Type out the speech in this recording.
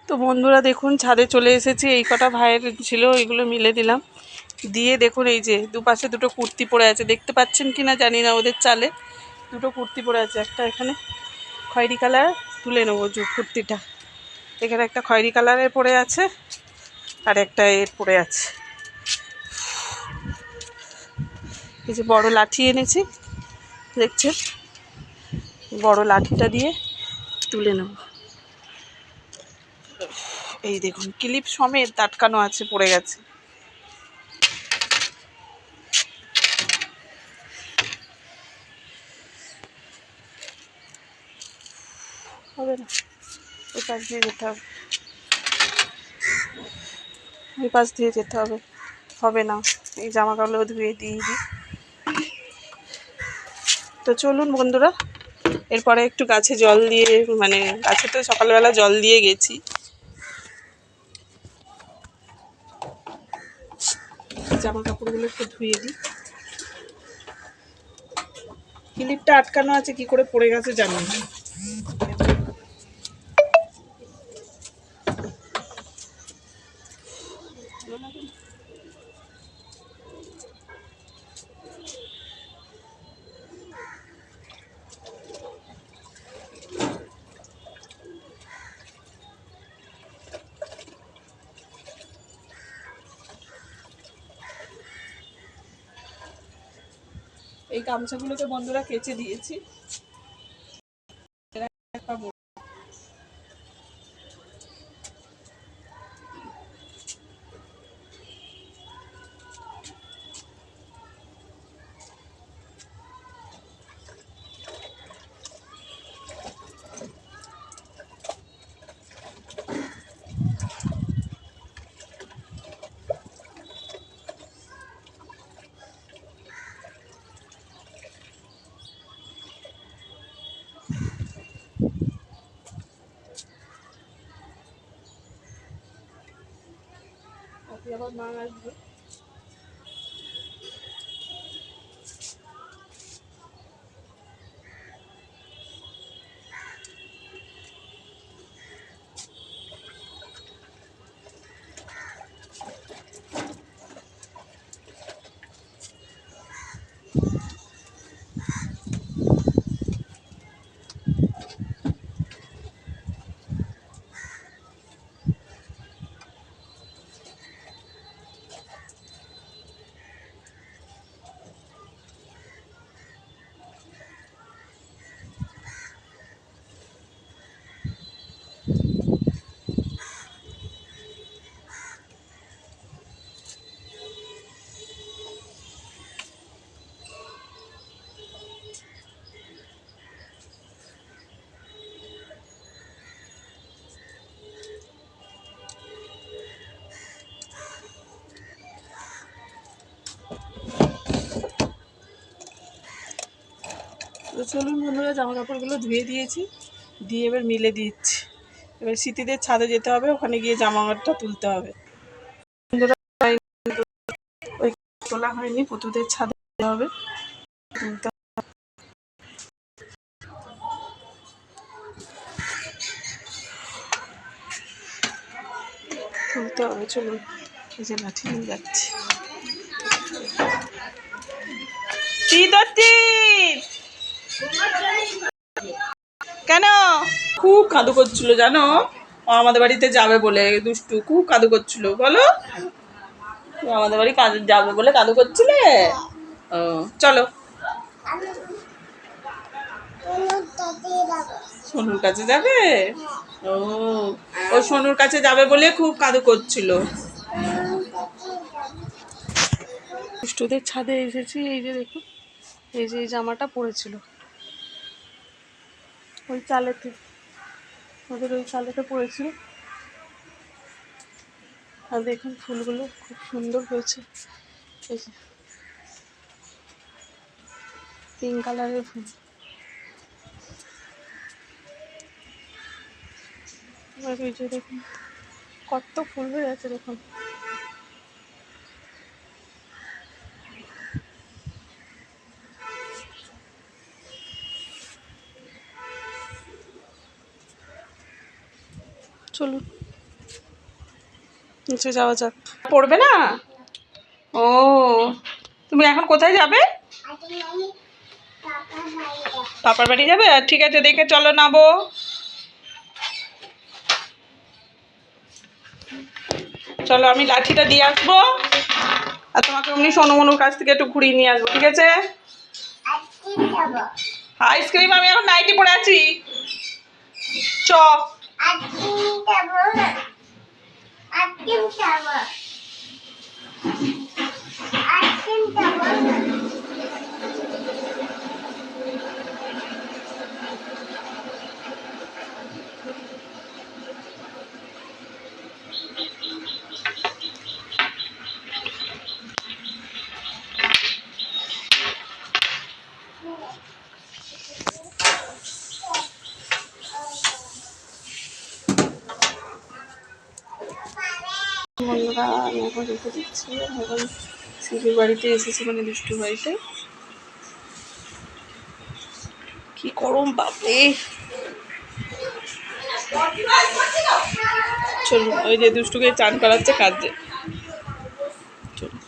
তো বন্ধুরা দেখুন ছাদে চলে এসেছি। এই কটা ভাইয়ের ছিল এইগুলো মিলে দিলাম, দিয়ে দেখুন এই যে দুপাশে দুটো কুর্তি পরে আছে, দেখতে পাচ্ছেন কি না জানি না, ওদের চালে দুটো কুর্তি পরে আছে। একটা এখানে খয়েরি কালার, তুলে নেবো কুর্তিটা, এখানে একটা খয়েরি কালারের পরে আছে আর একটা এর পরে আছে। এই যে বড় লাঠি এনেছি দেখছেন, বড় লাঠিটা দিয়ে তুলে নেব। এই দেখুন ক্লিপ সমেত আটকানো আছে, পড়ে গেছে। হবে না, ওই পাশ দিয়ে যেতে হবে, ওই পাশ দিয়ে যেতে হবে, হবে না। এই জামা কাপড় ধুয়ে দিয়ে দিই। তো চলুন বন্ধুরা, এরপরে একটু গাছে জল দিয়ে, মানে গাছে তো সকালবেলা জল দিয়ে গেছি, জামা কাপড়গুলো একটু ধুয়ে দিই। ক্লিপটা আটকানো আছে, কি করে পড়ে গেছে জানি না। এই গামছাগুলোকে বন্ধুরা কেচে দিয়েছি। আবার মা আসবে। তো চলুন বন্ধুরা, জামা কাপড়গুলো ধুয়ে দিয়েছি, দিয়ে এবার মিলে দিচ্ছি। এবার স্মৃতিদের ছাদে যেতে হবে, ওখানে গিয়ে জামা কাপড়টা তুলতে হবে। বন্ধুরা ওই তোলা হয়নি, পুতুদের ছাদে যেতে হবে, তুলতে হবে। চলুন, এই যে লাঠি নিয়ে যাচ্ছি। কেন খুব কাঁদু করছিল জানো, আমাদের বাড়িতে যাবে বলে, দুষ্টু খুব কাঁদু করছিল। বলো, আমাদের বাড়ি যাবে বলে কাঁদু করছিলে? ও চলো, সোনুর কাছে যাবে। ও ও সোনুর কাছে যাবে বলে খুব কাঁদু করছিল। দুষ্টুদের ছাদে এসেছি। এই যে দেখুন, এই যে এই জামাটা পরেছিল ওই চালেতে, ওদের ওই চালেতে পড়েছিল। আর দেখুন ফুলগুলো খুব সুন্দর হয়েছে, এই যে পিঙ্ক কালারের ফুল। আর এই যে দেখুন কত ফুল হয়ে আছে দেখুন। চলুন। নিচে যাওয়া যাক। পড়বে না? ও, তুমি এখন কোথায় যাবে? পাপার বাড়ি যাবে? আর ঠিক আছে, দেখে চলো নাবো। চলো আমি লাঠিটা দিয়ে আসবো, আর তোমাকে অমনি সোনমনুর কাছ থেকে একটু ঘুরিয়ে নিয়ে আসবো, ঠিক আছে? আইসক্রিম আমি এখন নাইটি পরে আছি। চ। বন্ধুরা আমি এখন রেখে দিচ্ছি, এখন শিশুর বাড়িতে এসেছি, মানে দুষ্টুর বাড়িতে। কি গরম বাপরে। চলুন, ওই যে দুষ্টুকে চান করাচ্ছে কাজে। চলুন।